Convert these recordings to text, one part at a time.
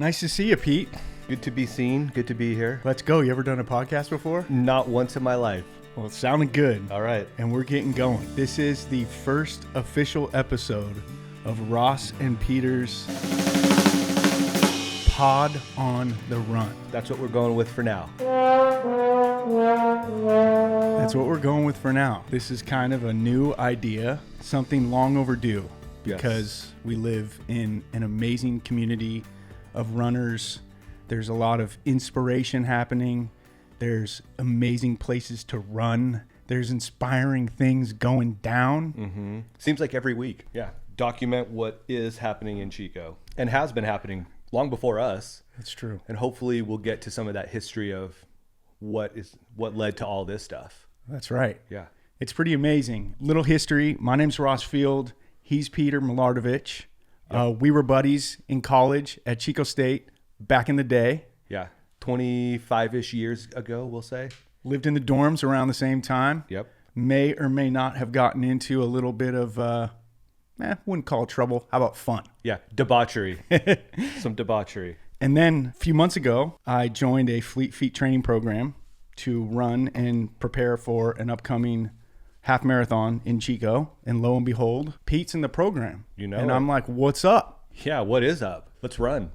Nice to see you, Pete. Good to be seen. Good to be here. Let's go. You ever done a podcast before? Not once in my life. Well, it sounded good. All right. And we're getting going. This is the first official episode of Ross and Peter's Pod on the Run. That's what we're going with for now. That's what we're going with for now. This is kind of a new idea, something long overdue, because we live in an amazing community of runners. There's a lot of inspiration happening. There's amazing places to run. There's inspiring things going down. Mm-hmm. Seems like every week. Yeah. Document what is happening in Chico and has been happening long before us. That's true. And hopefully we'll get to some of that history of what led to all this stuff. That's right. Yeah. It's pretty amazing. Little history. My name's Ross Field. He's Peter Milardovich. Yep. We were buddies in college at Chico State back in the day. Yeah. 25-ish years ago, we'll say. Lived in the dorms around the same time. Yep. May or may not have gotten into a little bit of, wouldn't call it trouble. How about fun? Yeah. Debauchery. Some debauchery. And then a few months ago, I joined a Fleet Feet training program to run and prepare for an upcoming half marathon in Chico. And lo and behold, Pete's in the program. You know And it. I'm like, what's up? Yeah. What is up? Let's run.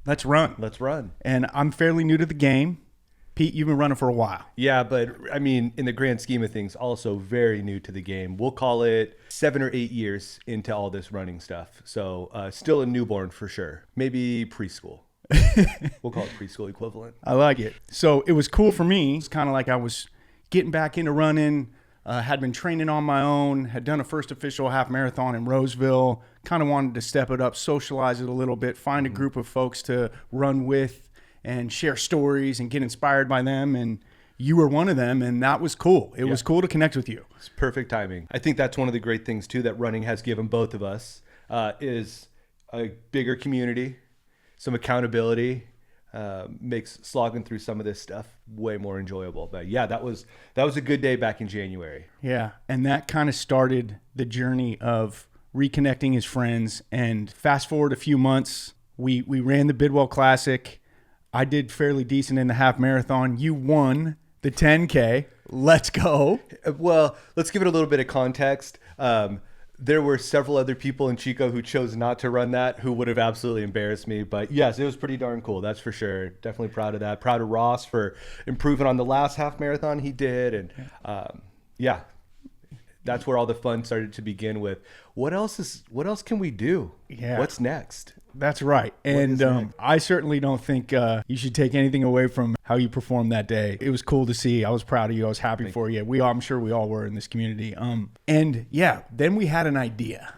Let's run. Let's run. And I'm fairly new to the game. Pete, you've been running for a while. Yeah, but I mean, in the grand scheme of things, also very new to the game. We'll call it 7 or 8 years into all this running stuff. So still a newborn for sure. Maybe preschool. We'll call it preschool equivalent. I like it. So it was cool for me. It's kind of like I was getting back into running, had been training on my own, had done a first official half marathon in Roseville, kind of wanted to step it up, socialize it a little bit, find a group of folks to run with and share stories and get inspired by them. And you were one of them, and that was cool. It was cool to connect with you. It's perfect timing. I think that's one of the great things, too, that running has given both of us is a bigger community, some accountability, makes slogging through some of this stuff way more enjoyable. But yeah, that was a good day back in January. Yeah, and that kind of started the journey of reconnecting as friends. And fast forward a few months, we ran the Bidwell Classic. I did fairly decent in the half marathon. You won the 10K. Let's go. Well, let's give it a little bit of context. There were several other people in Chico who chose not to run that, who would have absolutely embarrassed me. But yes, it was pretty darn cool. That's for sure. Definitely proud of that. Proud of Ross for improving on the last half marathon he did. And yeah, that's where all the fun started to begin with. What else can we do? Yeah. What's next? That's right. And I certainly don't think you should take anything away from how you performed that day. It was cool to see. I was proud of you. I was happy for you. I'm sure we all were in this community. And yeah, then we had an idea.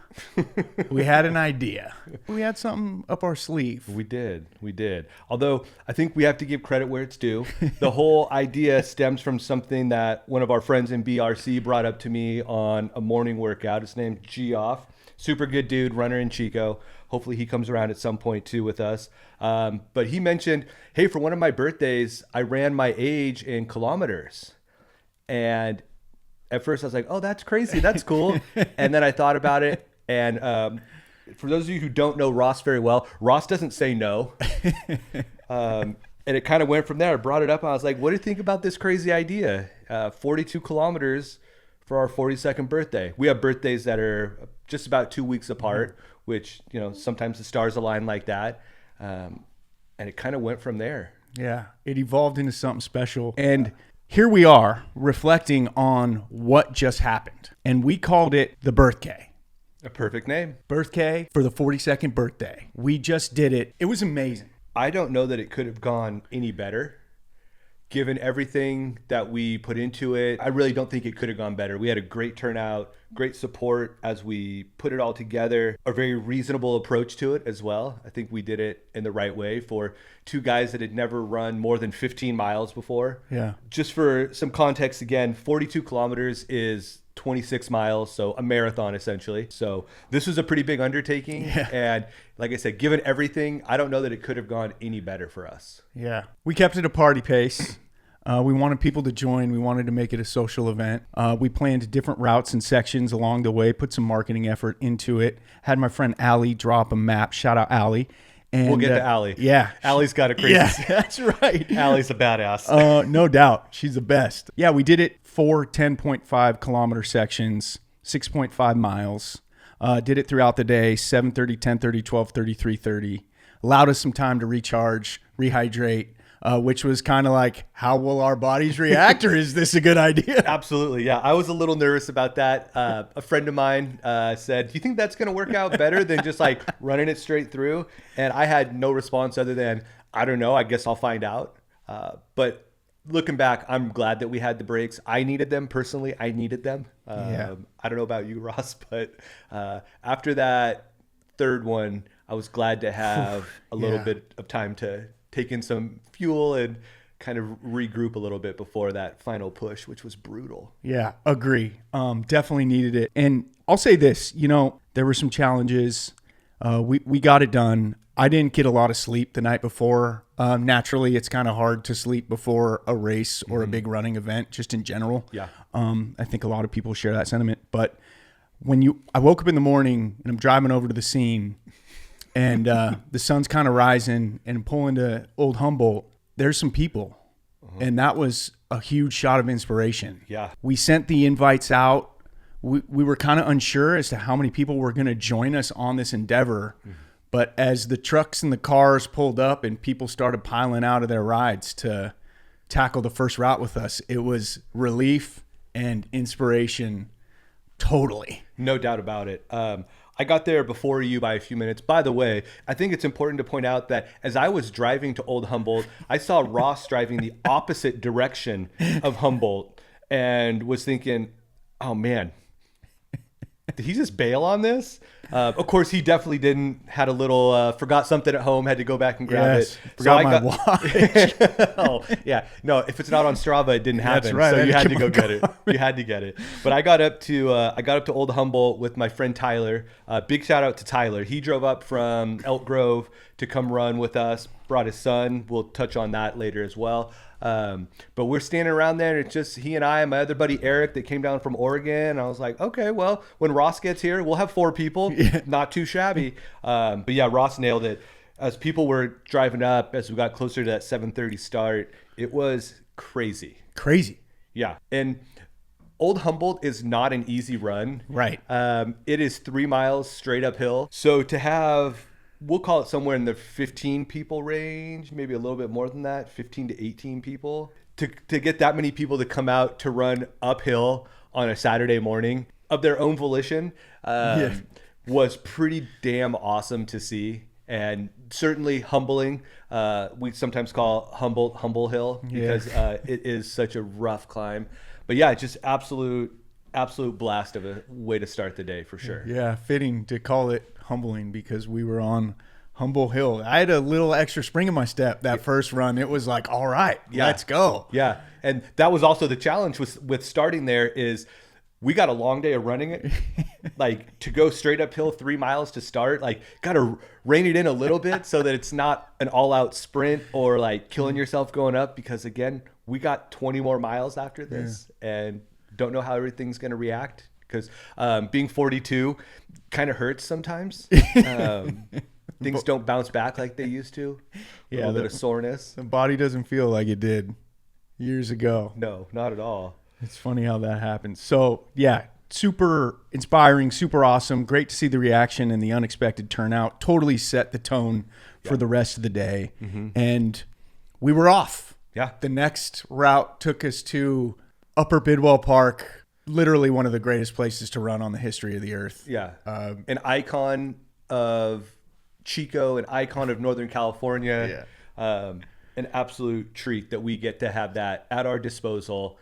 We had something up our sleeve. We did. Although I think we have to give credit where it's due. The whole idea stems from something that one of our friends in BRC brought up to me on a morning workout. His name's Geoff. Super good dude, runner in Chico. Hopefully he comes around at some point too with us. But he mentioned, hey, for one of my birthdays, I ran my age in kilometers. And at first I was like, oh, that's crazy. That's cool. And then I thought about it. And for those of you who don't know Ross very well, Ross doesn't say no. And it kind of went from there. I brought it up. And I was like, what do you think about this crazy idea? 42 kilometers for our 42nd birthday. We have birthdays that are just about 2 weeks apart, which, sometimes the stars align like that. And it kind of went from there. Yeah, it evolved into something special. And here we are reflecting on what just happened. And we called it the Birthday. A perfect name. Birthday for the 42nd birthday. We just did it. It was amazing. I don't know that it could have gone any better. Given everything that we put into it, I really don't think it could have gone better. We had a great turnout, great support as we put it all together, a very reasonable approach to it as well. I think we did it in the right way for two guys that had never run more than 15 miles before. Yeah. Just for some context, again, 42 kilometers is 26 miles, so a marathon essentially. So this was a pretty big undertaking. Yeah. And like I said, given everything, I don't know that it could have gone any better for us. Yeah. We kept it a party pace. We wanted people to join. We wanted to make it a social event. We planned different routes and sections along the way, put some marketing effort into it. Had my friend Allie drop a map. Shout out Allie. And, we'll get to Allie. Yeah. Allie's got a crazy. Yeah, that's right. Allie's a badass. No doubt. She's the best. Yeah, we did it 4 10.5 kilometer sections, 6.5 miles. Did it throughout the day, 7:30, 10:30, 12:30, 3:30. Allowed us some time to recharge, rehydrate, which was kind of like, how will our bodies react, or is this a good idea? Absolutely. Yeah. I was a little nervous about that. A friend of mine said, do you think that's going to work out better than just like running it straight through? And I had no response other than, I don't know. I guess I'll find out. But looking back, I'm glad that we had the breaks. I needed them personally. I needed them. Yeah. I don't know about you, Ross, but after that third one, I was glad to have a little bit of time to take in some fuel and kind of regroup a little bit before that final push, which was brutal. Yeah, agree. Definitely needed it. And I'll say this, there were some challenges. We got it done. I didn't get a lot of sleep the night before. Naturally, it's kind of hard to sleep before a race or a big running event, just in general. Yeah. I think a lot of people share that sentiment. But I woke up in the morning and I'm driving over to the scene, and the sun's kind of rising, and I'm pulling to Old Humboldt. There's some people, and that was a huge shot of inspiration. Yeah. We sent the invites out. We were kind of unsure as to how many people were going to join us on this endeavor. But as the trucks and the cars pulled up and people started piling out of their rides to tackle the first route with us, it was relief and inspiration. Totally. No doubt about it. I got there before you by a few minutes. By the way, I think it's important to point out that as I was driving to Old Humboldt, I saw Ross driving the opposite direction of Humboldt and was thinking, oh man, did he just bail on this? Of course, he definitely didn't. Had a little, forgot something at home, had to go back and grab it. Forgot my watch. Oh, yeah. No, if it's not on Strava, it didn't happen. That's right. So you had to keep go on get it. You had to get it. But I got up to Old Humboldt with my friend Tyler. Big shout out to Tyler. He drove up from Elk Grove to come run with us. Brought his son. We'll touch on that later as well. But we're standing around there, and it's just he and I and my other buddy Eric that came down from Oregon. And I was like, okay, well, when Ross gets here, we'll have 4 people. Yeah. Not too shabby. But yeah, Ross nailed it. As people were driving up, as we got closer to that 7:30 start, it was crazy. Crazy. Yeah. And Old Humboldt is not an easy run. Right. It is 3 miles straight uphill. So to have, we'll call it somewhere in the 15 people range, maybe a little bit more than that, 15 to 18 people. To get that many people to come out to run uphill on a Saturday morning of their own volition was pretty damn awesome to see. And certainly humbling. We sometimes call Humboldt Humble Hill because it is such a rough climb. But yeah, just absolute blast of a way to start the day for sure. Yeah, fitting to call it humbling because we were on Humble Hill. I had a little extra spring in my step that first run. It was like, all right, let's go. Yeah, and that was also the challenge with starting there is we got a long day of running it. Like to go straight uphill 3 miles to start, like got to rein it in a little bit so that it's not an all-out sprint or like killing yourself going up because again, we got 20 more miles after this and don't know how everything's going to react because being 42 kind of hurts sometimes. Things don't bounce back like they used to. A little bit of soreness. The body doesn't feel like it did years ago. No, not at all. It's funny how that happens. So yeah, super inspiring, super awesome. Great to see the reaction and the unexpected turnout. Totally set the tone for the rest of the day. And we were off. Yeah. The next route took us to Upper Bidwell Park, literally one of the greatest places to run on the history of the earth. Yeah. An icon of Chico, an icon of Northern California. An absolute treat that we get to have that at our disposal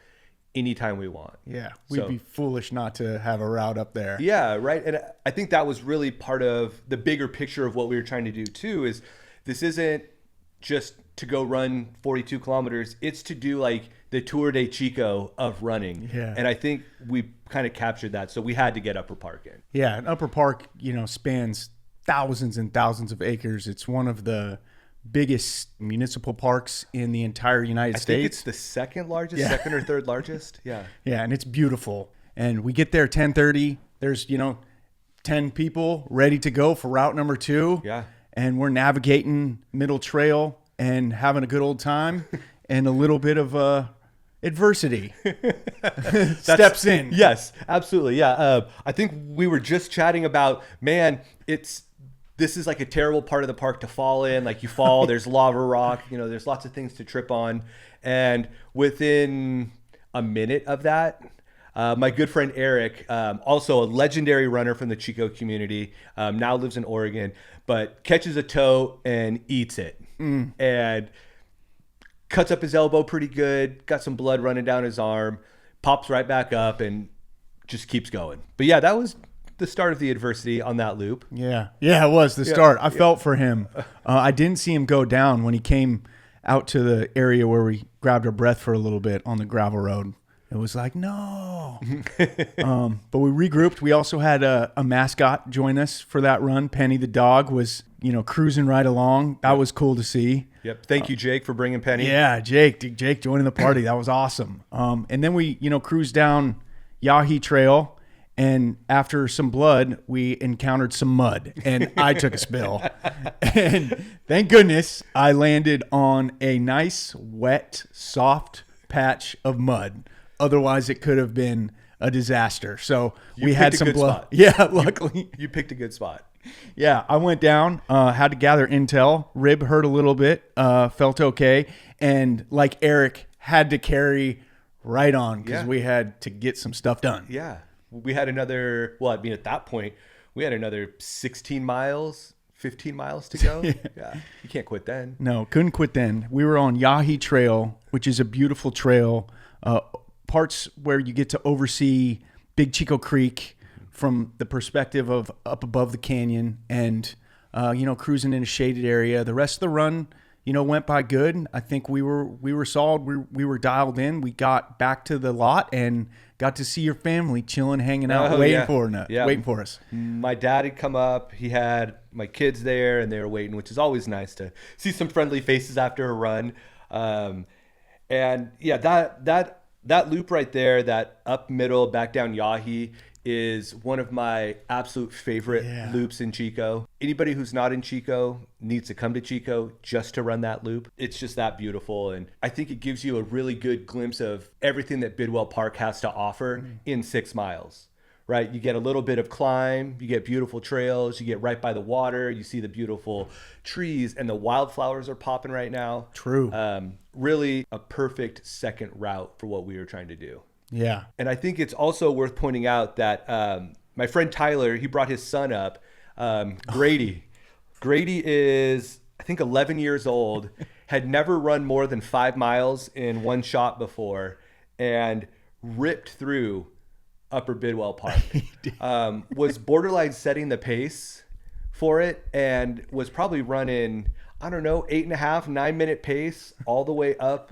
anytime we want. Yeah, we'd be foolish not to have a route up there. Yeah, right. And I think that was really part of the bigger picture of what we were trying to do too, is this isn't just to go run 42 kilometers. It's to do like the Tour de Chico of running. Yeah. And I think we kind of captured that. So we had to get Upper Park in. Yeah, and Upper Park, spans thousands and thousands of acres. It's one of the biggest municipal parks in the entire United States. I think it's the second largest, second or third largest. Yeah. Yeah, and it's beautiful. And we get there 10:30. There's, 10 people ready to go for route number 2. Yeah. and we're navigating Middle Trail and having a good old time, and a little bit of adversity steps in. Yes, absolutely. Yeah. I think we were just chatting about, man, this is like a terrible part of the park to fall in. Like you fall, there's lava rock, there's lots of things to trip on. And within a minute of that, my good friend Eric, also a legendary runner from the Chico community, now lives in Oregon, but catches a toe and eats it. And cuts up his elbow pretty good, got some blood running down his arm, pops right back up and just keeps going. But yeah, that was the start of the adversity on that loop. Yeah, it was the start. I felt for him. I didn't see him go down when he came out to the area where we grabbed our breath for a little bit on the gravel road. It was like, no. But we regrouped. We also had a mascot join us for that run. Penny the dog was, cruising right along. That was cool to see. Yep. Thank you, Jake, for bringing Penny. Yeah, Jake joining the party. That was awesome. And then we, cruised down Yahi Trail. And after some blood, we encountered some mud, and I took a spill. And thank goodness I landed on a nice, wet, soft patch of mud. Otherwise, it could have been a disaster. So we had some blood. Spot. Yeah, luckily. You picked a good spot. Yeah, I went down, had to gather intel. Rib hurt a little bit, felt okay. And like Eric, had to carry right on because we had to get some stuff done. Yeah. We had another, at that point, we had another 16 miles, 15 miles to go. Yeah. You can't quit then. No, couldn't quit then. We were on Yahi Trail, which is a beautiful trail. Parts where you get to oversee Big Chico Creek from the perspective of up above the canyon and, cruising in a shaded area. The rest of the run, went by good. I think we were solid. We were dialed in. We got back to the lot and got to see your family chilling, hanging out, waiting for us. My dad had come up. He had my kids there, and they were waiting, which is always nice to see some friendly faces after a run. And yeah, that loop right there, that up middle, back down Yahi, is one of my absolute favorite loops in Chico. Anybody who's not in Chico needs to come to Chico just to run that loop. It's just that beautiful. And I think it gives you a really good glimpse of everything that Bidwell Park has to offer in 6 miles, right? You get a little bit of climb, you get beautiful trails, you get right by the water, you see the beautiful trees, and the wildflowers are popping right now. True. Really a perfect second route for what we were trying to do. Yeah. And I think it's also worth pointing out that my friend Tyler, he brought his son up, Grady. Grady is, I think, 11 years old, had never run more than 5 miles in one shot before, and ripped through Upper Bidwell Park. Was borderline setting the pace for it and was probably running, 8.5, 9 minute pace all the way up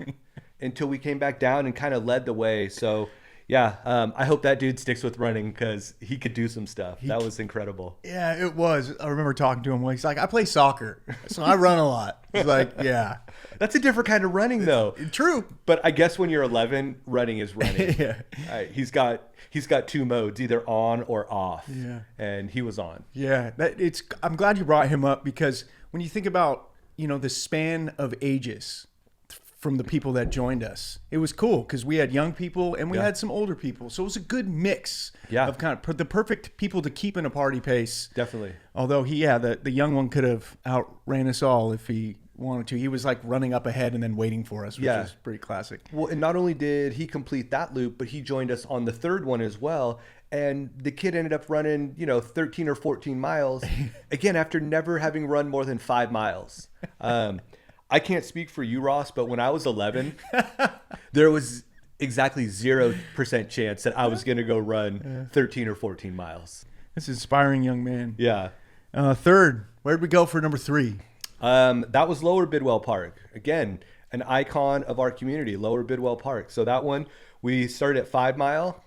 until we came back down and kind of led the way. So yeah, I hope that dude sticks with running because he could do some stuff. That was incredible. Yeah, it was. I remember talking to him. He's like, I play soccer, so I run a lot. He's like, yeah. That's a different kind of running though. True. But I guess when you're 11, running is running. Yeah. He's got 2 modes, either on or off. Yeah. And he was on. Yeah. I'm glad you brought him up because when you think about, the span of ages from the people that joined us, it was cool because we had young people and we had some older people. So it was a good mix of kind of the perfect people to keep in a party pace. Definitely. Although the young one could have outran us all if he wanted to. He was like running up ahead and then waiting for us, which is pretty classic. Well, and not only did he complete that loop, but he joined us on the third one as well. And the kid ended up running, 13 or 14 miles, again, after never having run more than 5 miles. I can't speak for you, Ross, but when I was 11, there was exactly 0% chance that I was going to go run 13 or 14 miles. This inspiring young man. Yeah. Third, where'd we go for number 3? That was Lower Bidwell Park. Again, an icon of our community, Lower Bidwell Park. So that one, we started at 5 Mile,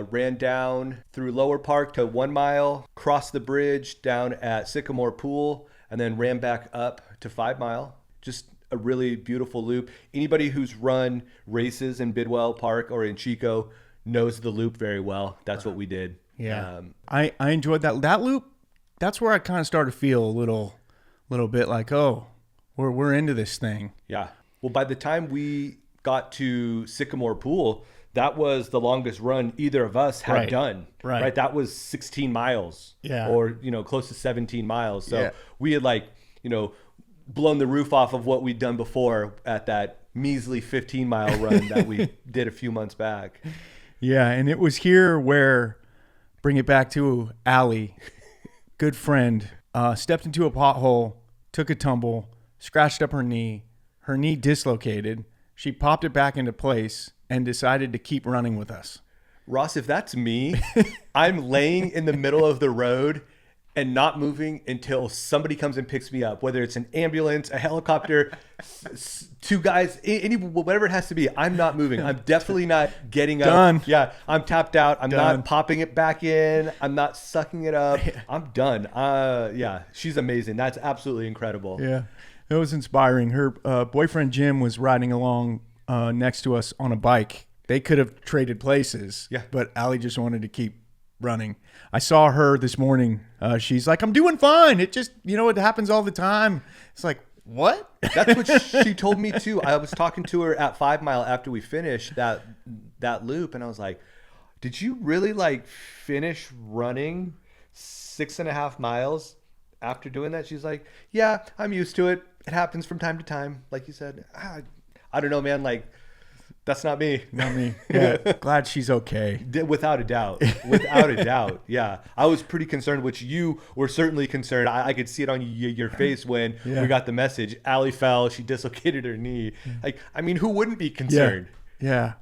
ran down through Lower Park to 1 mile, crossed the bridge down at Sycamore Pool, and then ran back up to 5 Mile. Just a really beautiful loop. Anybody who's run races in Bidwell Park or in Chico knows the loop very well. That's what we did. Yeah. I enjoyed that loop. That's where I kind of started to feel a little little bit like, oh, we're into this thing. Yeah. Well, by the time we got to Sycamore Pool, that was the longest run either of us had done. Right. That was 16 miles. Yeah. Or, close to 17 miles. So we had blown the roof off of what we'd done before at that measly 15-mile run that we did a few months back. Yeah. And it was here where, bring it back to Allie, good friend, stepped into a pothole, took a tumble, scratched up her knee dislocated. She popped it back into place and decided to keep running with us. Ross, if that's me, I'm laying in the middle of the road and not moving until somebody comes and picks me up, whether it's an ambulance, a helicopter, two guys, whatever it has to be. I'm not moving. I'm definitely not getting up. Done. Yeah, I'm tapped out. I'm not popping it back in. I'm not sucking it up. I'm done. Yeah, she's amazing. That's absolutely incredible. Yeah, it was inspiring. Her boyfriend Jim was riding along next to us on a bike. They could have traded places, but Allie just wanted to keep running. I saw her this morning. She's like, I'm doing fine. It just, it happens all the time. It's like, what? That's what she told me too. I was talking to her at 5 Mile after we finished that loop. And I was like, did you really finish running 6.5 miles after doing that? She's like, yeah, I'm used to it. It happens from time to time. Like you said, I don't know, man. That's not me. Not me. Yeah. Glad she's okay. Without a doubt. Without a doubt. Yeah. I was pretty concerned, which you were certainly concerned. I could see it on your face when we got the message. Allie fell. She dislocated her knee. Who wouldn't be concerned? Yeah.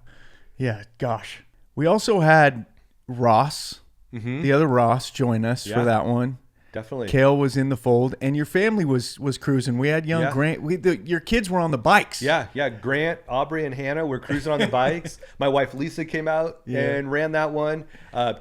Gosh. We also had Ross, the other Ross, join us for that one. Definitely. Kale was in the fold, and your family was cruising. We had young Grant. Your kids were on the bikes. Yeah. Grant, Aubrey, and Hannah were cruising on the bikes. My wife Lisa came out and ran that one.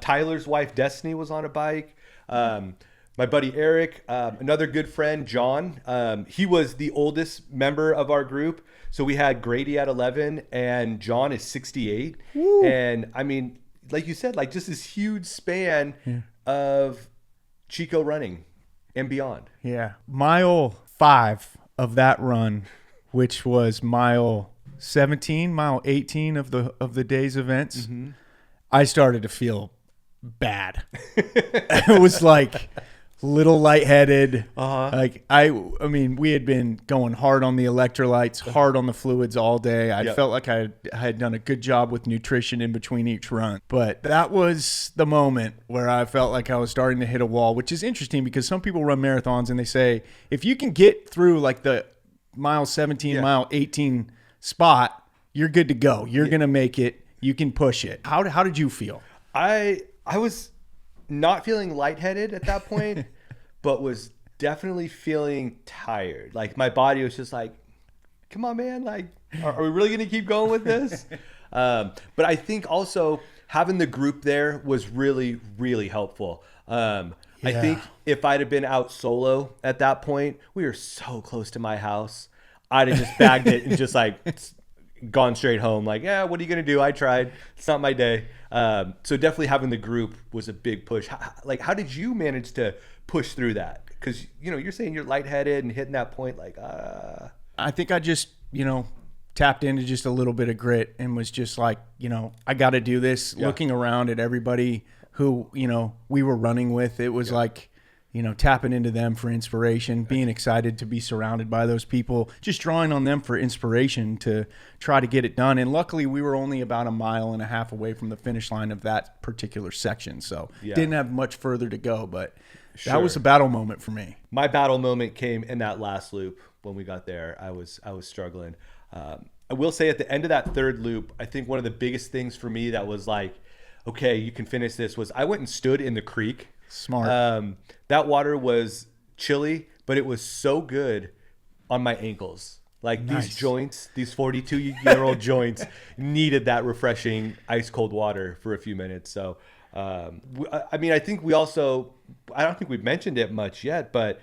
Tyler's wife Destiny was on a bike. My buddy Eric, another good friend John. He was the oldest member of our group. So we had Grady at 11, and John is 68. Woo. And like you said, just this huge span of Chico running and beyond. Yeah. Mile 5 of that run, which was mile 17, mile 18 of the day's events, I started to feel bad. It was little lightheaded. We had been going hard on the electrolytes, hard on the fluids all day. I felt like I had done a good job with nutrition in between each run. But that was the moment where I felt like I was starting to hit a wall, which is interesting because some people run marathons and they say, if you can get through the mile 17, mile 18 spot, you're good to go. You're going to make it. You can push it. How did you feel? I was not feeling lightheaded at that point, but was definitely feeling tired. My body was just like, come on, man. Are we really going to keep going with this? But I think also having the group there was really, really helpful. I think if I'd have been out solo at that point, we were so close to my house. I'd have just bagged it and just gone straight home. What are you going to do? I tried. It's not my day. So definitely having the group was a big push. How did you manage to push through that? Because, you're saying you're lightheaded and hitting that point I think I just, tapped into just a little bit of grit and was just I got to do this. Yeah. Looking around at everybody who, we were running with, it was tapping into them for inspiration, being excited to be surrounded by those people, just drawing on them for inspiration to try to get it done. And luckily we were only about 1.5 miles away from the finish line of that particular section. So didn't have much further to go, but that was a battle moment for me. My battle moment came in that last loop. When we got there, I was struggling. I will say at the end of that third loop, I think one of the biggest things for me that was okay, you can finish this, was I went and stood in the creek. Smart. That water was chilly, but it was so good on my ankles. Nice. These joints, these 42-year-old joints needed that refreshing ice cold water for a few minutes. So, I think we also, I don't think we've mentioned it much yet, but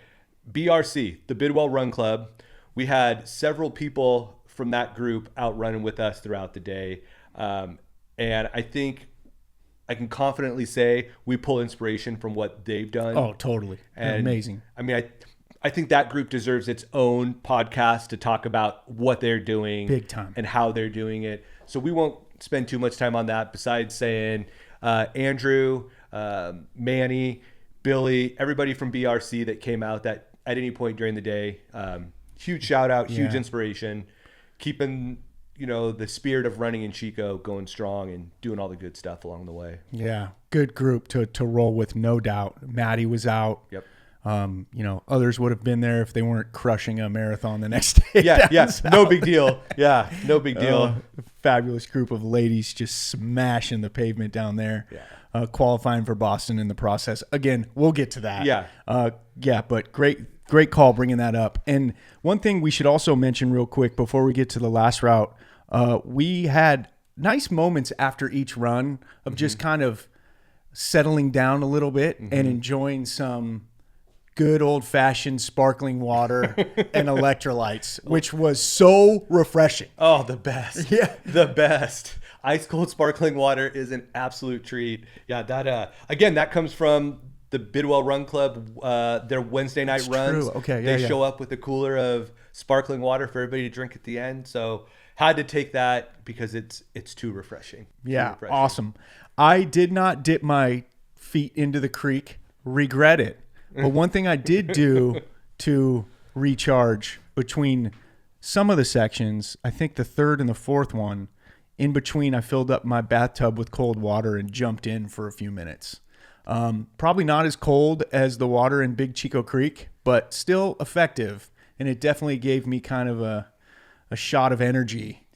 BRC, the Bidwell Run Club, we had several people from that group out running with us throughout the day. And I think I can confidently say we pull inspiration from what they've done. Oh, totally. And amazing. I think that group deserves its own podcast to talk about what they're doing, Big time, and how they're doing it. So we won't spend too much time on that. Besides saying Andrew, Manny, Billy, everybody from BRC that came out that at any point during the day, huge shout out, huge inspiration, keeping the spirit of running in Chico going strong and doing all the good stuff along the way. Yeah, good group to roll with, no doubt. Maddie was out. Yep. Others would have been there if they weren't crushing a marathon the next day. Yeah, no big deal. Yeah, no big deal. Fabulous group of ladies just smashing the pavement down there. Yeah. Qualifying for Boston in the process. Again, we'll get to that. Yeah. But great call bringing that up. And one thing we should also mention real quick before we get to the last route, we had nice moments after each run of just kind of settling down a little bit and enjoying some good old-fashioned sparkling water and electrolytes, which was so refreshing. Oh, the best. Yeah. The best. Ice cold sparkling water is an absolute treat. Yeah, that again, that comes from the Bidwell Run Club, their Wednesday night runs. True. Okay, they show up with a cooler of sparkling water for everybody to drink at the end. So had to take that because it's too refreshing. Yeah, awesome. I did not dip my feet into the creek. Regret it. But one thing I did do to recharge between some of the sections, I think the third and the fourth one, in between I filled up my bathtub with cold water and jumped in for a few minutes. Probably not as cold as the water in Big Chico Creek, but still effective. And it definitely gave me kind of a shot of energy,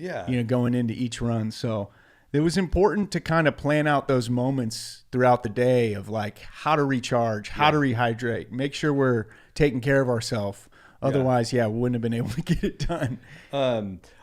going into each run. So it was important to kind of plan out those moments throughout the day of like how to recharge, how to rehydrate, make sure we're taking care of ourselves. Otherwise, we wouldn't have been able to get it done.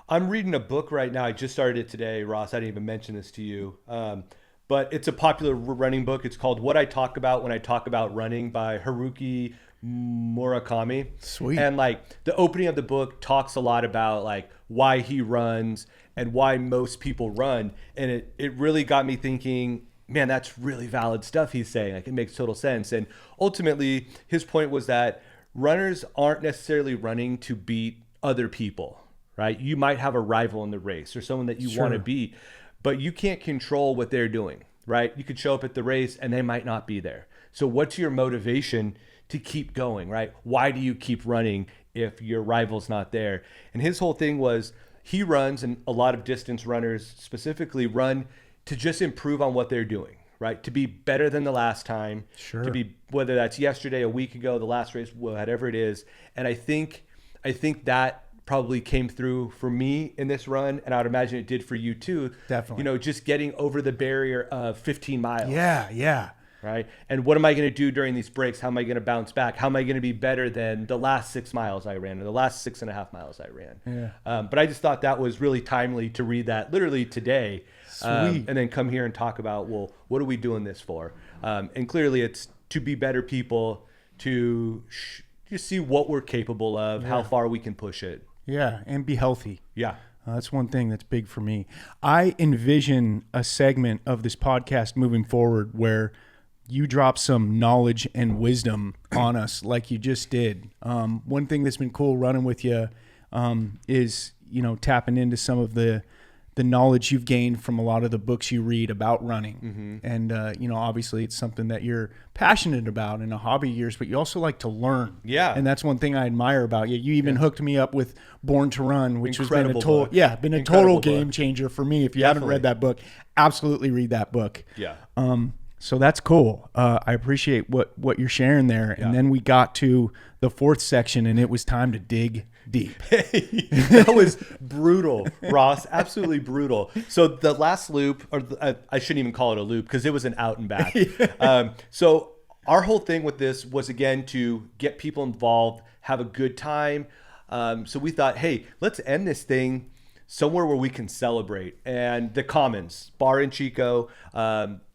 I'm reading a book right now. I just started it today, Ross. I didn't even mention this to you. But it's a popular running book. It's called What I Talk About When I Talk About Running by Haruki Murakami. Sweet. And like the opening of the book talks a lot about like why he runs and why most people run. And it really got me thinking, man, that's really valid stuff he's saying. Like it makes total sense. And ultimately his point was that runners aren't necessarily running to beat other people, right? You might have a rival in the race or someone that you want to beat, but you can't control what they're doing, right? You could show up at the race and they might not be there. So what's your motivation to keep going, right? Why do you keep running if your rival's not there? And his whole thing was he runs, and a lot of distance runners specifically run to just improve on what they're doing, right? To be better than the last time, to be, whether that's yesterday, a week ago, the last race, whatever it is. And I think that probably came through for me in this run, and I would imagine it did for you too. Definitely. Just getting over the barrier of 15 miles. Yeah. Right. And what am I going to do during these breaks? How am I going to bounce back? How am I going to be better than the last 6 miles I ran or the last 6.5 miles I ran? Yeah. But I just thought that was really timely to read that literally today. Sweet. And then come here and talk about, well, what are we doing this for? And clearly it's to be better people, to just see what we're capable of, how far we can push it. Yeah. And be healthy. Yeah. That's one thing that's big for me. I envision a segment of this podcast moving forward where you drop some knowledge and wisdom on us like you just did. One thing that's been cool running with you is, tapping into some of the knowledge you've gained from a lot of the books you read about running. And, obviously it's something that you're passionate about in a hobby of yours, but you also like to learn. Yeah. And that's one thing I admire about you. You even hooked me up with Born to Run, which Incredible has been book. Been a Incredible total game book. changer for me. If you haven't read that book, absolutely read that book. Yeah. So that's cool. I appreciate what you're sharing there. And then we got to the fourth section and it was time to dig deep. That was brutal, Ross. Absolutely brutal. So the last loop, or I shouldn't even call it a loop because it was an out and back. So our whole thing with this was, again, to get people involved, have a good time. So we thought, hey, let's end this thing somewhere where we can celebrate. And the Commons bar in Chico,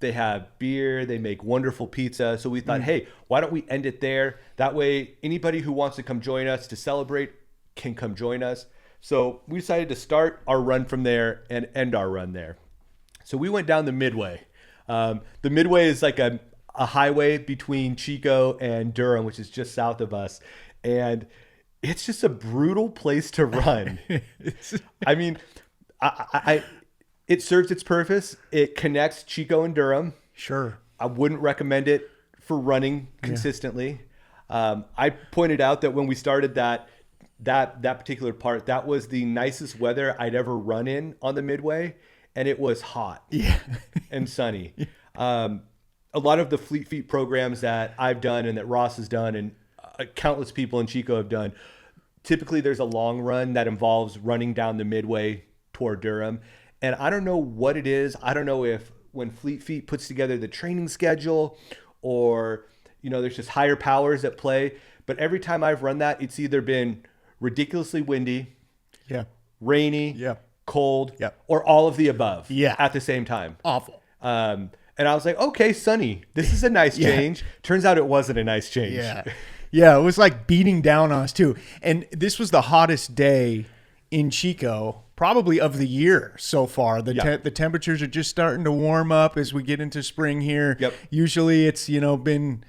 they have beer, they make wonderful pizza. So we thought, hey, why don't we end it there? That way anybody who wants to come join us to celebrate can come join us. So we decided to start our run from there and end our run there. So we went down the Midway. The Midway is like a highway between Chico and Durham, which is just south of us. And it's just a brutal place to run. I mean, it serves its purpose. It connects Chico and Durham. Sure. I wouldn't recommend it for running consistently. I pointed out that when we started that particular part, that was the nicest weather I'd ever run in on the Midway, and it was hot and sunny. A lot of the Fleet Feet programs that I've done and that Ross has done and countless people in Chico have done, typically there's a long run that involves running down the Midway toward Durham. And I don't know what it is. I don't know if when Fleet Feet puts together the training schedule or, there's just higher powers at play. But every time I've run that, it's either been ridiculously windy, rainy, cold, or all of the above at the same time. Awful. And I was like, okay, sunny. This is a nice change. Turns out it wasn't a nice change. Yeah, it was like beating down on us too. And this was the hottest day in Chico, probably of the year so far. The temperatures are just starting to warm up as we get into spring here. Usually it's, been,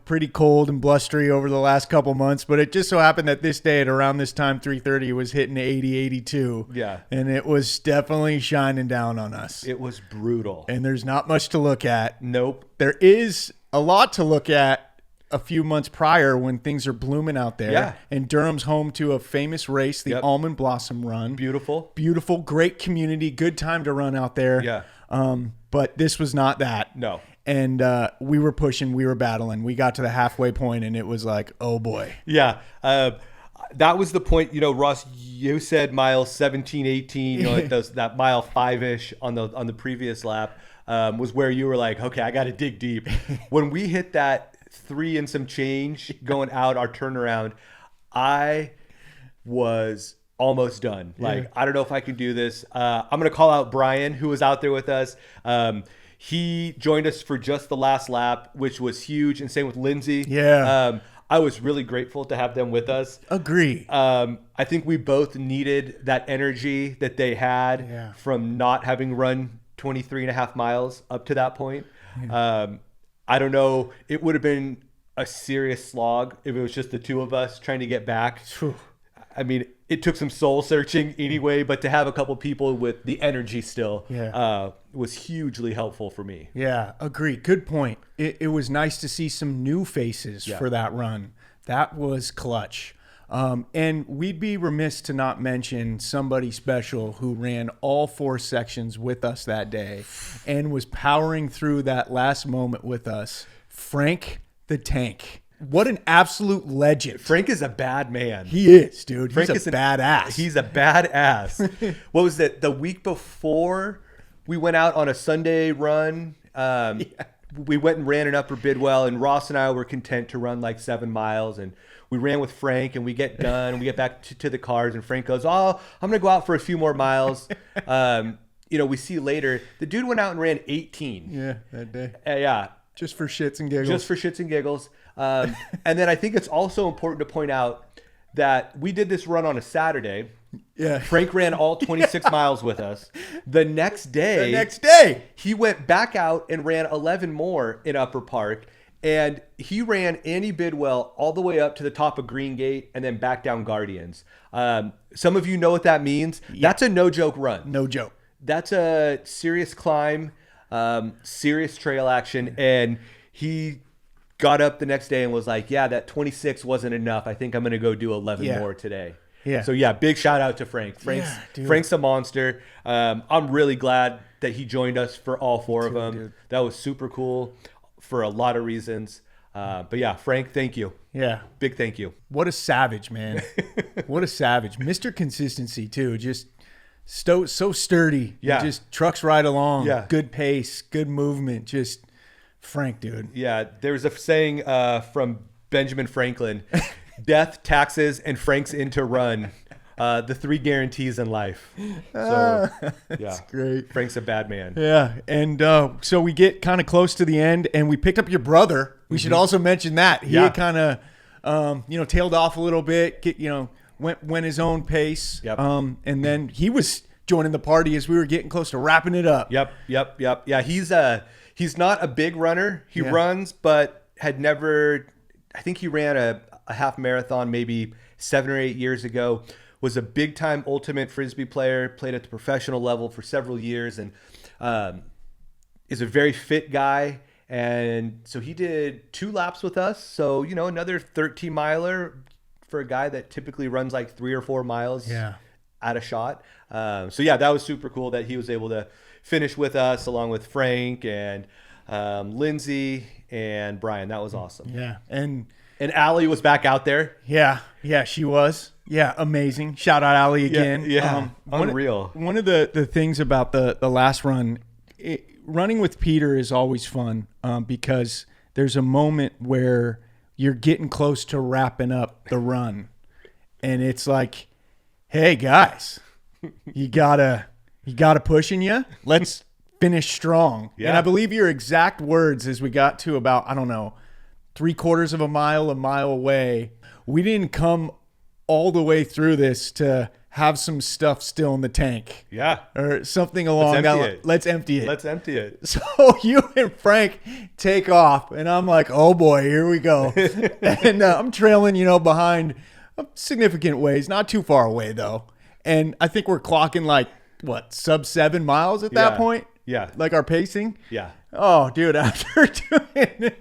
pretty cold and blustery over the last couple months, but it just so happened that this day at around this time, 3:30, it was hitting 80, 82. And it was definitely shining down on us. It was brutal. And there's not much to look at. Nope. There is a lot to look at a few months prior when things are blooming out there. And Durham's home to a famous race, the Almond Blossom Run. Beautiful, great community, good time to run out there. But this was not that. No. And we were pushing, we were battling. We got to the halfway point and it was like, oh boy. That was the point, Ross, you said miles 17, 18, like that mile 5-ish on the previous lap was where you were like, okay, I got to dig deep. When we hit that 3 and some change going out our turnaround, I was almost done. Like, I don't know if I can do this. I'm going to call out Brian, who was out there with us. He joined us for just the last lap, which was huge. And same with Lindsay. I was really grateful to have them with us. Agree. I think we both needed that energy that they had from not having run 23 and a half miles up to that point. I don't know. It would have been a serious slog if it was just the two of us trying to get back. I mean, it took some soul searching anyway, but to have a couple people with the energy still was hugely helpful for me. Agree. Good point. It was nice to see some new faces for that run. That was clutch. And we'd be remiss to not mention somebody special who ran all 4 sections with us that day and was powering through that last moment with us. Frank the Tank. What an absolute legend. Frank is a bad man. He is, dude. Frank He's a badass. He's a badass. What was it? The week before we went out on a Sunday run, we went and ran in Upper Bidwell, and Ross and I were content to run like 7 miles, and we ran with Frank, and we get done, and we get back to the cars, and Frank goes, I'm going to go out for a few more miles. We see later, the dude went out and ran 18. That day. Just for shits and giggles. And then I think it's also important to point out that we did this run on a Saturday. Frank ran all 26 miles with us. The next day, he went back out and ran 11 more in Upper Park. And he ran Annie Bidwell all the way up to the top of Green Gate and then back down Guardians. Some of you know what that means. That's a no joke run. No joke. That's a serious climb, serious trail action. And he got up the next day and was like, that 26 wasn't enough. I think I'm going to go do 11 more today. So big shout out to Frank. Frank's a monster. I'm really glad that he joined us for all 4 of them. Dude. That was super cool for a lot of reasons. But Frank, thank you. Big thank you. What a savage, man. What a savage. Mr. Consistency too. Just so sturdy. Just trucks right along. Good pace, good movement. Just Frank, dude. There's a saying from Benjamin Franklin: death, taxes, and Frank's in to run. The 3 guarantees in life. So, that's great. Frank's a bad man. And so we get kind of close to the end, and we picked up your brother. We should also mention that he kind of, tailed off a little bit. Went his own pace. And then he was joining the party as we were getting close to wrapping it up. He's not a big runner. He runs, but had never. I think he ran a half marathon maybe 7 or 8 years ago. Was a big time ultimate Frisbee player, played at the professional level for several years, and is a very fit guy. And so he did 2 laps with us. So, another 13 miler for a guy that typically runs like 3 or 4 miles at a shot. So yeah, that was super cool that he was able to finish with us along with Frank and Lindsay and Brian. That was awesome. Yeah. And Allie was back out there. Yeah, she was. Yeah, amazing. Shout out Allie again. Yeah, unreal. One of the things about the last run, running with Peter is always fun because there's a moment where you're getting close to wrapping up the run. And it's like, hey, guys, you gotta push in you. Let's finish strong. Yeah. And I believe your exact words as we got to about, I don't know, 3/4 of a mile away, we didn't come all the way through this to have some stuff still in the tank. Yeah. Or something along that line. Let's empty it. Let's empty it. So you and Frank take off, and I'm like, oh boy, here we go. And I'm trailing, behind a significant ways, not too far away though. And I think we're clocking like, sub 7 miles at that point? Yeah. Like our pacing? Yeah. Oh, dude, after doing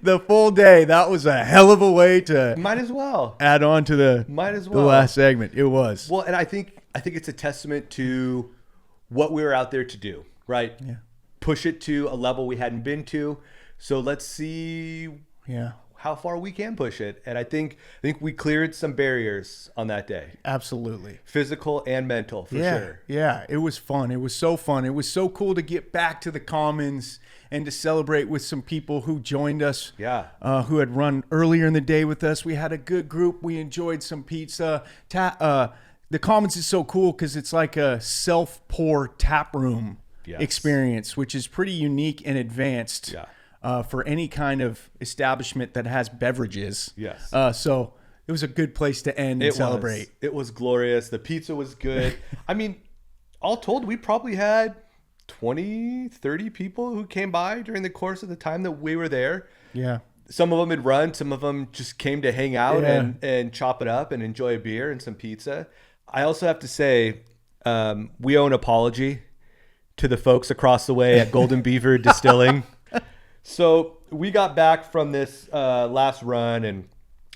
the full day, that was a hell of a way to might as well add on to the last segment. It was. Well, and I think it's a testament to what we were out there to do, right? Yeah. Push it to a level we hadn't been to. So let's see how far we can push it. And I think we cleared some barriers on that day. Absolutely. Physical and mental, for sure. Yeah, it was fun. It was so fun. It was so cool to get back to the Commons and to celebrate with some people who joined us, who had run earlier in the day with us. We had a good group. We enjoyed some pizza. The Commons is so cool because it's like a self-pour tap room experience, which is pretty unique and advanced. Yeah. For any kind of establishment that has beverages. Yes. So it was a good place to end and celebrate. It was glorious. The pizza was good. I mean, all told, we probably had 20, 30 people who came by during the course of the time that we were there. Yeah. Some of them had run. Some of them just came to hang out and chop it up and enjoy a beer and some pizza. I also have to say, we owe an apology to the folks across the way at Golden Beaver Distilling. So we got back from this last run, and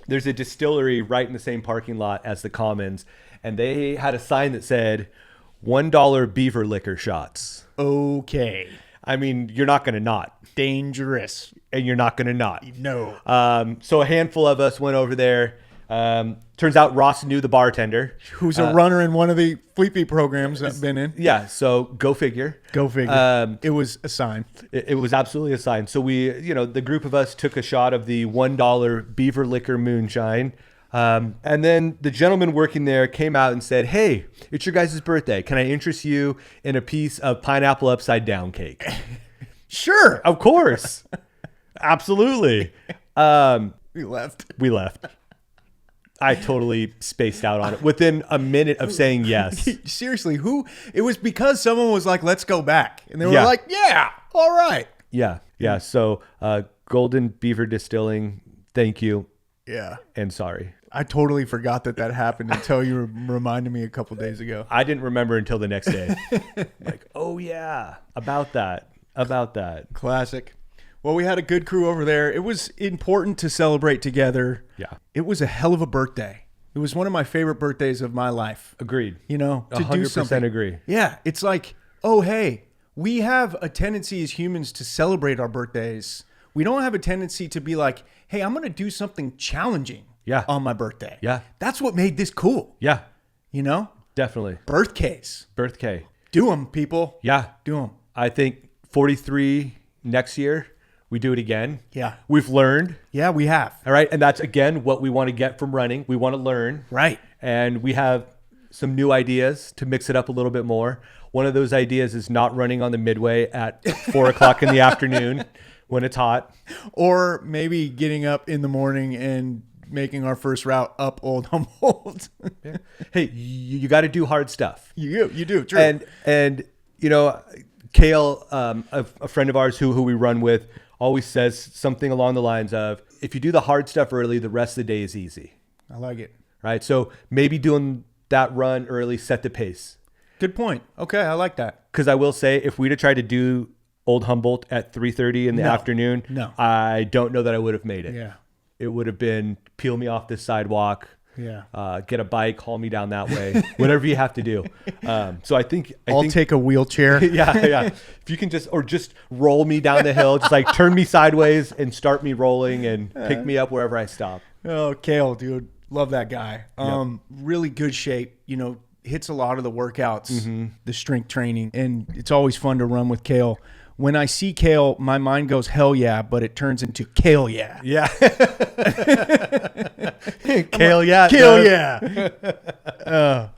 there's a distillery right in the same parking lot as the Commons, and they had a sign that said $1 beaver liquor shots. Okay. I mean, you're not going to not. Dangerous. And you're not going to not. No. So a handful of us went over there. Turns out Ross knew the bartender. Who's a runner in one of the Fleepy programs I've been in. Yeah, so go figure. Go figure. It was a sign. It was absolutely a sign. So we, the group of us took a shot of the $1 beaver liquor moonshine. And then the gentleman working there came out and said, hey, it's your guys' birthday. Can I interest you in a piece of pineapple upside down cake? Sure. Of course. Absolutely. We left. I totally spaced out on it within a minute of saying yes. Seriously, it was because someone was like, let's go back. And they were like, yeah, all right. Yeah. So Golden Beaver Distilling, thank you. Yeah. And sorry. I totally forgot that happened until you reminded me a couple days ago. I didn't remember until the next day. Like, oh yeah, about that. Classic. Well, we had a good crew over there. It was important to celebrate together. Yeah. It was a hell of a birthday. It was one of my favorite birthdays of my life. Agreed. To 100% do something. agree. Yeah. It's like, oh, hey, we have a tendency as humans to celebrate our birthdays. We don't have a tendency to be like, hey, I'm going to do something challenging on my birthday. Yeah. That's what made this cool. Yeah. Birthdays. Definitely. Birthday. Do them, people. Yeah. Do them. I think 43 next year. We do it again. Yeah. We've learned. Yeah, we have. All right. And that's, again, what we want to get from running. We want to learn. Right. And we have some new ideas to mix it up a little bit more. One of those ideas is not running on the midway at 4 o'clock in the afternoon when it's hot. Or maybe getting up in the morning and making our first route up Old Humboldt. Yeah. Hey, you got to do hard stuff. You do. True. And Kale, a friend of ours who we run with, always says something along the lines of, if you do the hard stuff early, the rest of the day is easy. I like it. Right. So maybe doing that run early, set the pace. Good point. Okay. I like that. Because I will say, if we'd have tried to do Old Humboldt at 3:30 in the afternoon, I don't know that I would have made it. Yeah. It would have been peel me off this sidewalk. Yeah. Get a bike, haul me down that way, whatever you have to do. So I think I'll take a wheelchair. yeah. If you can just roll me down the hill, just like turn me sideways and start me rolling and pick me up wherever I stop. Oh, Kale, dude. Love that guy. Yep. Really good shape, hits a lot of the workouts, the strength training, and it's always fun to run with Kale. When I see Kale, my mind goes, hell yeah, but it turns into Kale yeah. Yeah. Kale yeah. Kale yeah.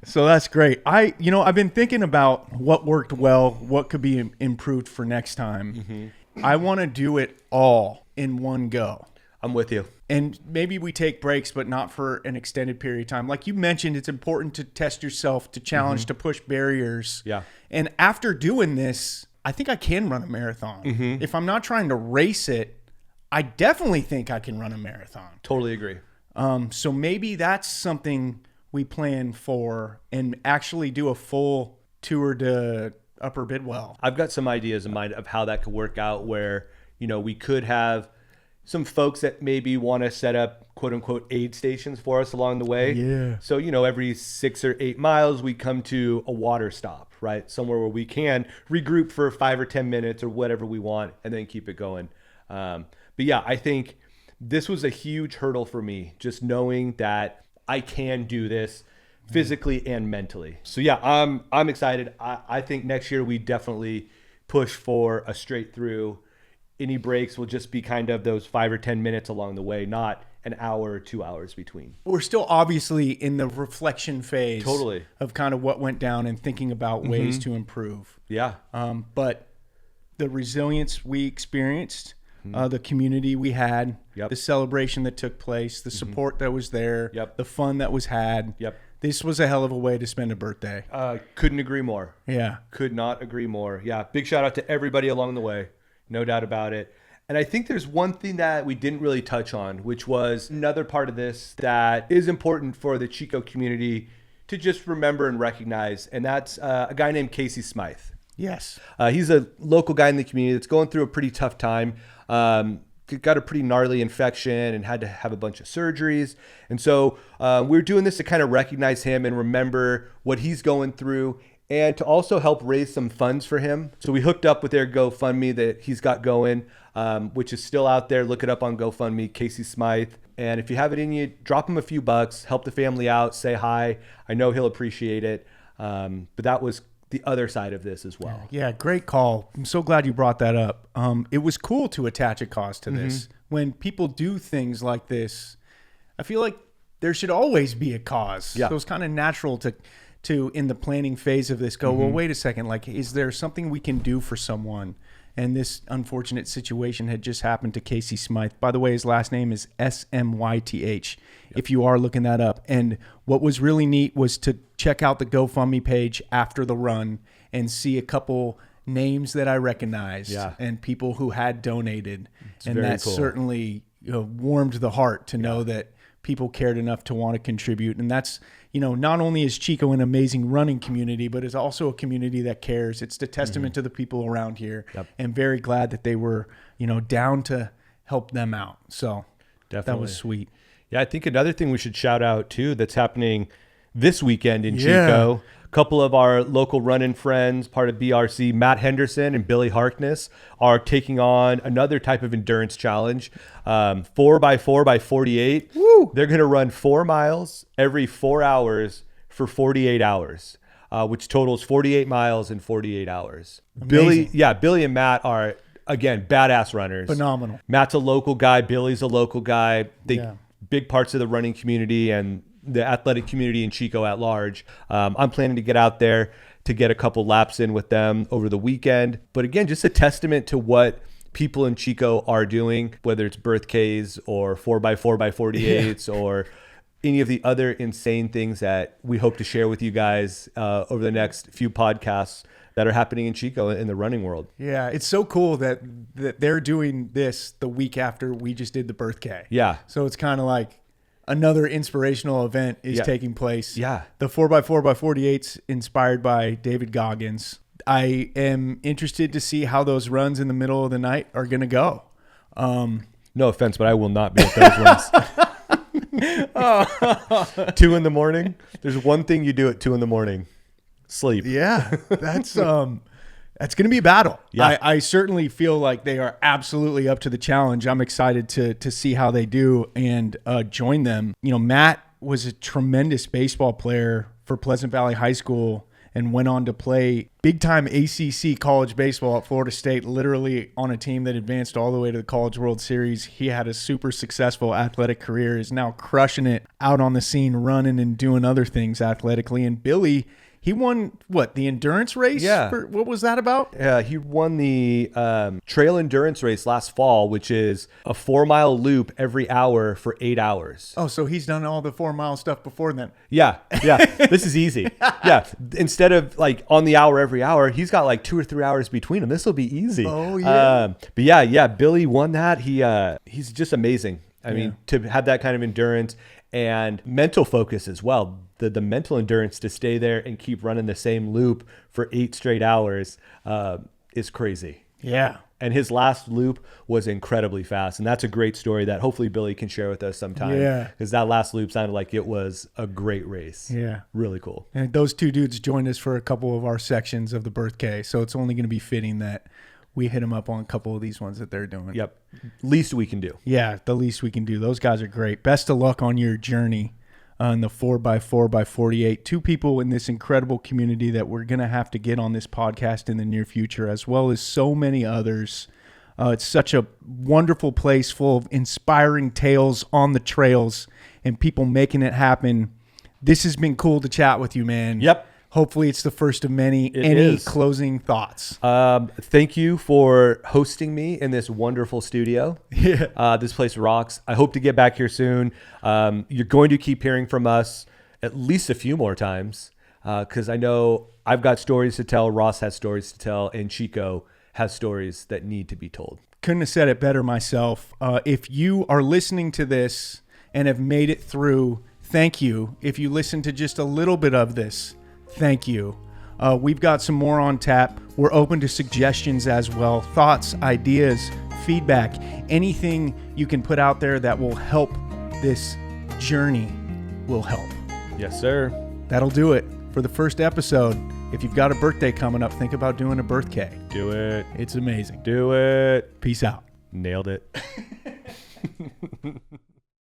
So that's great. I've been thinking about what worked well, what could be improved for next time. I want to do it all in one go. I'm with you. And maybe we take breaks, but not for an extended period of time. Like you mentioned, it's important to test yourself, to challenge, to push barriers. Yeah. And after doing this, I think I can run a marathon. If I'm not trying to race it, I definitely think I can run a marathon. Totally agree. So maybe that's something we plan for and actually do a full tour to Upper Bidwell. I've got some ideas in mind of how that could work out where, we could have some folks that maybe want to set up quote unquote aid stations for us along the way. Yeah. So, every 6 or 8 miles, we come to a water stop, right? Somewhere where we can regroup for 5 or 10 minutes or whatever we want and then keep it going. But yeah, I think this was a huge hurdle for me, just knowing that I can do this physically and mentally. So yeah, I'm excited. I think next year we definitely push for a straight through. Any breaks will just be kind of those 5 or 10 minutes along the way, not an hour or 2 hours between. We're still obviously in the reflection phase Totally. of kind of what went down and thinking about ways to improve. Yeah. But the resilience we experienced, the community we had, the celebration that took place, the support that was there, the fun that was had. This was a hell of a way to spend a birthday. Couldn't agree more. Yeah. Could not agree more. Yeah. Big shout out to everybody along the way. No doubt about it. And I think there's one thing that we didn't really touch on, which was another part of this that is important for the Chico community to just remember and recognize. And that's a guy named Casey Smythe. Yes. He's a local guy in the community that's going through a pretty tough time. Got a pretty gnarly infection and had to have a bunch of surgeries. And so we're doing this to kind of recognize him and remember what he's going through and to also help raise some funds for him. So we hooked up with their GoFundMe that he's got going, which is still out there. Look it up on GoFundMe, Casey Smythe. And if you have it in you, drop him a few bucks, help the family out, say hi. I know he'll appreciate it. But that was the other side of this as well. Yeah, great call. I'm so glad you brought that up. It was cool to attach a cost to this. When people do things like this, I feel like there should always be a cause. Yeah. So it's kind of natural to in the planning phase of this go, well, wait a second, like, is there something we can do for someone? And this unfortunate situation had just happened to Casey Smythe. By the way, his last name is Smyth, if you are looking that up. And what was really neat was to check out the GoFundMe page after the run and see a couple names that I recognize and people who had donated. It's and very that cool. certainly warmed the heart to know that people cared enough to want to contribute. And that's, not only is Chico an amazing running community, but it's also a community that cares. It's a testament to the people around here. And very glad that they were, down to help them out. So Definitely. That was sweet. Yeah, I think another thing we should shout out too that's happening this weekend in Chico. A couple of our local run-in friends, part of BRC, Matt Henderson and Billy Harkness, are taking on another type of endurance challenge, 4x4 by 48. Woo! They're going to run 4 miles every 4 hours for 48 hours, which totals 48 miles in 48 hours. Amazing. Billy and Matt are, again, badass runners. Phenomenal. Matt's a local guy. Billy's a local guy. Big parts of the running community and the athletic community in Chico at large. I'm planning to get out there to get a couple laps in with them over the weekend. But again, just a testament to what people in Chico are doing, whether it's birth Ks or 4x4 by 48s or any of the other insane things that we hope to share with you guys over the next few podcasts that are happening in Chico in the running world. Yeah, it's so cool that they're doing this the week after we just did the birthday. Yeah. So it's kind of like another inspirational event is taking place. Yeah. The 4x4x48's inspired by David Goggins. I am interested to see how those runs in the middle of the night are going to go. No offense, but I will not be at those runs. 2 a.m. There's one thing you do at 2 a.m. Sleep. Yeah, that's going to be a battle. Yeah. I certainly feel like they are absolutely up to the challenge. I'm excited to see how they do and join them. You know, Matt was a tremendous baseball player for Pleasant Valley High School and went on to play big-time ACC college baseball at Florida State, literally on a team that advanced all the way to the College World Series. He had a super successful athletic career, is now crushing it out on the scene, running and doing other things athletically. And Billy, he won, the endurance race? Yeah. What was that about? He won the trail endurance race last fall, which is a 4-mile loop every hour for 8 hours. Oh, so he's done all the 4-mile stuff before then. Yeah. This is easy. Yeah. Instead of like on the hour every hour, he's got like 2 or 3 hours between them. This will be easy. Oh, yeah. But yeah, Billy won that. He's just amazing. I mean, to have that kind of endurance and mental focus as well. The mental endurance to stay there and keep running the same loop for 8 straight hours is crazy. Yeah. And his last loop was incredibly fast. And that's a great story that hopefully Billy can share with us sometime. Yeah. Because that last loop sounded like it was a great race. Yeah. Really cool. And those two dudes joined us for a couple of our sections of the birthday. So it's only going to be fitting that we hit them up on a couple of these ones that they're doing. Yep. Least we can do. Yeah, the least we can do. Those guys are great. Best of luck on your journey on the 4x4x48. 2 people in this incredible community that we're going to have to get on this podcast in the near future, as well as so many others. It's such a wonderful place full of inspiring tales on the trails and people making it happen. This has been cool to chat with you, man. Yep. Hopefully it's the first of many. Any closing thoughts? Thank you for hosting me in this wonderful studio. Yeah. This place rocks. I hope to get back here soon. You're going to keep hearing from us at least a few more times because I know I've got stories to tell. Ross has stories to tell. And Chico has stories that need to be told. Couldn't have said it better myself. If you are listening to this and have made it through, thank you. If you listen to just a little bit of this, thank you. We've got some more on tap. We're open to suggestions as well. Thoughts, ideas, feedback, anything you can put out there that will help this journey will help. Yes, sir. That'll do it for the first episode. If you've got a birthday coming up, think about doing a birthday. Do it. It's amazing. Do it. Peace out. Nailed it.